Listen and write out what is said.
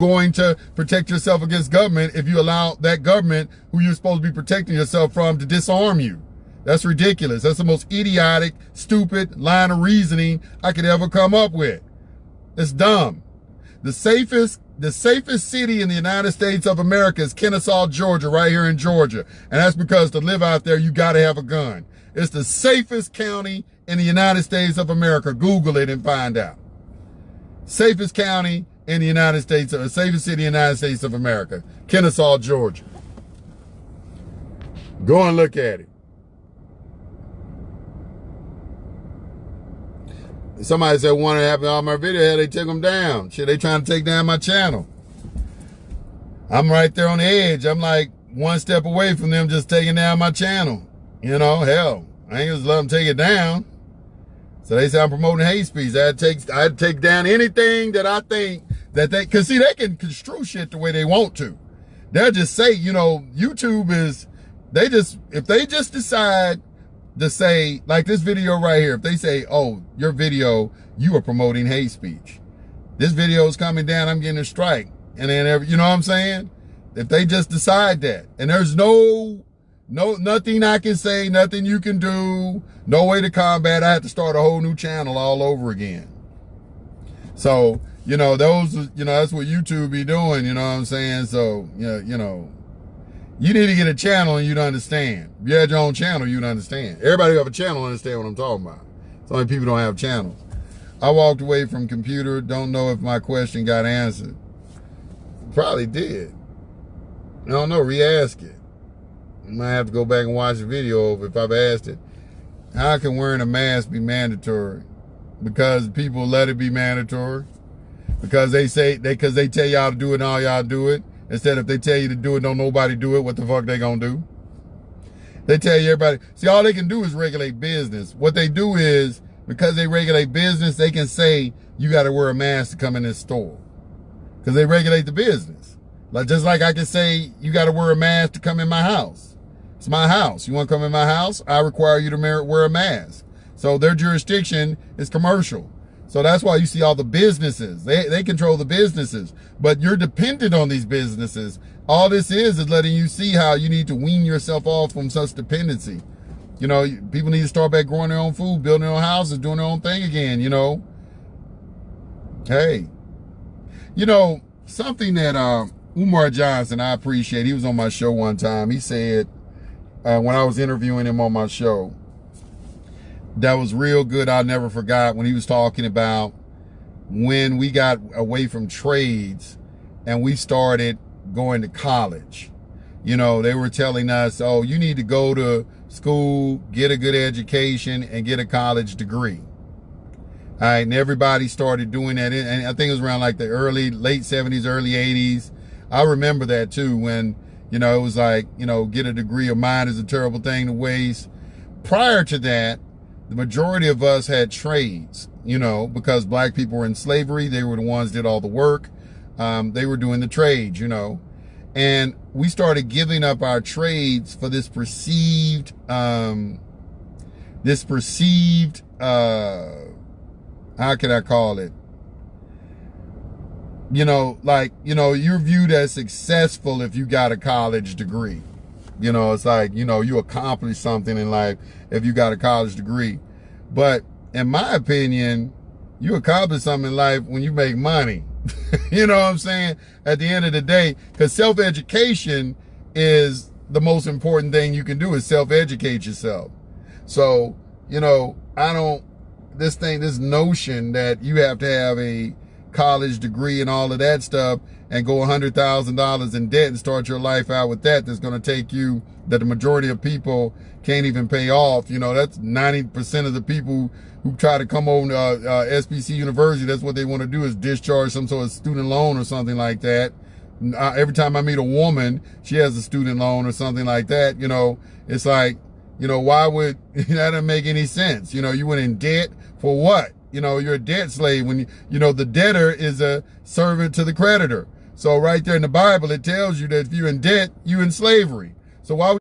going to protect yourself against government if you allow that government who you're supposed to be protecting yourself from to disarm you? That's ridiculous. That's the most idiotic, stupid line of reasoning I could ever come up with. It's dumb. The safest city in the United States of America is Kennesaw, Georgia, right here in Georgia. And that's because to live out there, you got to have a gun. It's the safest county in the United States of America. Google it and find out. Safest county in the United States, or safest city in the United States of America, Kennesaw, Georgia. Go and look at it. Somebody said one that happened on my video, they took them down. Shit, they trying to take down my channel. I'm right there on the edge. I'm like one step away from them just taking down my channel. You know, hell, I ain't just let them take it down. So they say I'm promoting hate speech. I'd take down anything that I think that they, cause see, they can construe shit the way they want to. They'll just say, you know, YouTube is, if they just decide to say, like this video right here, if they say, oh, your video, you are promoting hate speech. This video is coming down, I'm getting a strike. And then, you know what I'm saying? If they just decide that, and there's nothing I can say, nothing you can do, no way to combat, I have to start a whole new channel all over again. So, you know, that's what YouTube be doing, you know what I'm saying? So, you know, you need to get a channel and you'd understand. If you had your own channel, you'd understand. Everybody who have a channel understand what I'm talking about. So many people don't have channels. I walked away from computer, don't know if my question got answered. Probably did. I don't know, re-ask it. I might have to go back and watch the video over if I've asked it. How can wearing a mask be mandatory? Because people let it be mandatory. Because they tell y'all to do it and all y'all do it. Instead, if they tell you to do it, don't nobody do it, what the fuck they gonna do? They tell you everybody, see, all they can do is regulate business. What they do is, because they regulate business, they can say, you gotta wear a mask to come in this store. Because they regulate the business. Just like I can say, you gotta wear a mask to come in my house. It's my house. You wanna come in my house? I require you to wear a mask. So their jurisdiction is commercial. So that's why you see all the businesses. They control the businesses, but you're dependent on these businesses. All this is letting you see how you need to wean yourself off from such dependency. You know, people need to start back growing their own food, building their own houses, doing their own thing again, you know. Hey, you know, something that Umar Johnson, I appreciate, he was on my show one time. He said, when I was interviewing him on my show, that was real good. I never forgot when he was talking about when we got away from trades and we started going to college. You know, they were telling us, oh, you need to go to school, get a good education, and get a college degree. All right, and everybody started doing that. And I think it was around like the late 70s, early 80s. I remember that too, when, you know, it was like, you know, get a degree. A mind is a terrible thing to waste. Prior to that, the majority of us had trades, you know, because black people were in slavery. They were the ones that did all the work. They were doing the trades, you know. And we started giving up our trades for this perceived, how can I call it? You know, like, you know, you're viewed as successful if you got a college degree. You know, it's like, you know, you accomplished something in life if you got a college degree. But in my opinion, you accomplish something in life when you make money. You know what I'm saying? At the end of the day, because self-education is the most important thing you can do, is self-educate yourself. So, you know, this notion that you have to have a college degree and all of that stuff and go $100,000 in debt and start your life out with that's going to take you, that the majority of people can't even pay off. You know, that's 90% of the people who try to come over to SBC University. That's what they want to do, is discharge some sort of student loan or something like that. Every time I meet a woman, she has a student loan or something like that. You know, it's like, you know, why would that doesn't make any sense? You know, you went in debt for what? You know, you're a debt slave when you know, the debtor is a servant to the creditor. So right there in the Bible, it tells you that if you're in debt, you're in slavery. So why would